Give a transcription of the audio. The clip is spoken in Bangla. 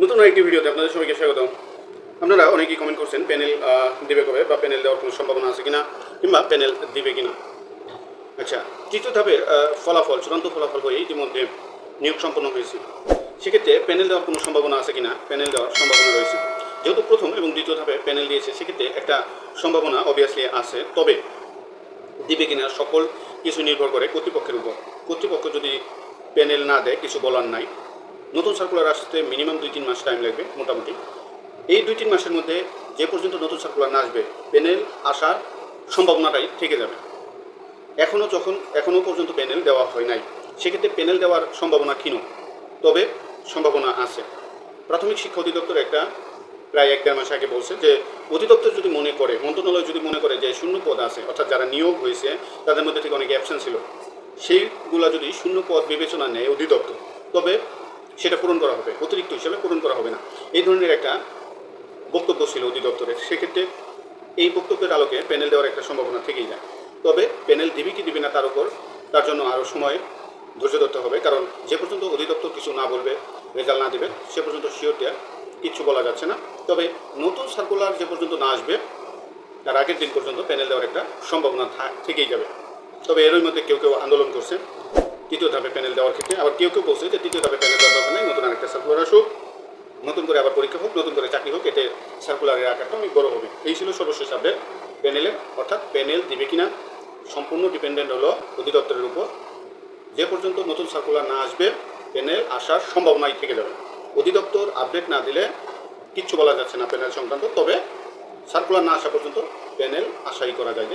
নতুন আরেকটি ভিডিওতে আপনাদের সবাইকে স্বাগত। আপনারা অনেকেই কমেন্ট করছেন প্যানেল দিবে কবে বা প্যানেল দেওয়ার কোনো সম্ভাবনা আছে কিনা কিংবা প্যানেল দিবে কিনা। আচ্ছা, তৃতীয় ধাপের ফলাফল চূড়ান্ত ফলাফল হয়ে ইতিমধ্যে নিয়োগ সম্পন্ন হয়েছে। সেক্ষেত্রে প্যানেল দেওয়ার কোনো সম্ভাবনা আছে কিনা? প্যানেল দেওয়ার সম্ভাবনা রয়েছে। যেহেতু প্রথম এবং দ্বিতীয় ধাপে প্যানেল দিয়েছে, সেক্ষেত্রে একটা সম্ভাবনা অবভিয়াসলি আছে। তবে দিবে কিনা সকল কিছু নির্ভর করে কর্তৃপক্ষের উপর। কর্তৃপক্ষ যদি প্যানেল না দেয়, কিছু বলার নাই। নতুন সার্কুলার আসতে মিনিমাম 2-3 মাস টাইম লাগবে মোটামুটি। এই 2-3 মাসের মধ্যে যে পর্যন্ত নতুন সার্কুলার না আসবে, প্যানেল আসার সম্ভাবনাটাই থেকে যাবে। এখনও পর্যন্ত প্যানেল দেওয়া হয় নাই, সেক্ষেত্রে প্যানেল দেওয়ার সম্ভাবনা ক্ষীণ, তবে সম্ভাবনা আছে। প্রাথমিক শিক্ষা অধিদপ্তর একটা প্রায় 1-1.5 মাস আগে বলছে যে অধিদপ্তর যদি মনে করে, মন্ত্রণালয় যদি মনে করে যে শূন্য পদ আছে, অর্থাৎ যারা নিয়োগ হয়েছে তাদের মধ্যে থেকে অনেকে অ্যাবসেন্ট ছিল, সেইগুলা যদি শূন্য পদ বিবেচনা নেয় অধিদপ্তর, তবে সেটা পূরণ করা হবে, অতিরিক্ত হিসেবে পূরণ করা হবে না। এই ধরনের একটা বক্তব্য ছিল অধিদপ্তরের। সেক্ষেত্রে এই বক্তব্যের আলোকে প্যানেল দেওয়ার একটা সম্ভাবনা থেকেই যায়। তবে প্যানেল দিবে কি দিবে না তার জন্য আরও সময় ধৈর্য ধরতে হবে, কারণ যে পর্যন্ত অধিদপ্তর কিছু না বলবে, রেজাল্ট না দেবে, সে পর্যন্ত শিওর দেওয়া কিচ্ছু বলা যাচ্ছে না। তবে নতুন সার্কুলার যে পর্যন্ত না আসবে, তার আগের দিন পর্যন্ত প্যানেল দেওয়ার একটা সম্ভাবনা থেকেই যাবে। তবে এরই মধ্যে কেউ কেউ আন্দোলন করছে তৃতীয় ধাপে প্যানেল দেওয়ার ক্ষেত্রে, আবার কেউ কেউ বলছে যে তৃতীয় ধাপে প্যানেল দেওয়ার দরকার নেই, নতুন আরেকটা সার্কুলার আসুক, নতুন করে আবার পরীক্ষা হোক, নতুন করে চাকরি হোক, এতে সার্কুলারের আকারটা অনেক বড় হবে। এই ছিল সর্বশেষ আপডেট প্যানেলের। অর্থাৎ প্যানেল দিবে কিনা সম্পূর্ণ ডিপেন্ডেন্ট হলো অধিদপ্তরের উপর। যে পর্যন্ত নতুন সার্কুলার না আসবে, প্যানেল আসার সম্ভাবনাই থেকে যাবে। অধিদপ্তর আপডেট না দিলে কিচ্ছু বলা যাচ্ছে না প্যানেল সংক্রান্ত। তবে সার্কুলার না আসা পর্যন্ত প্যানেল আশাই করা যায়।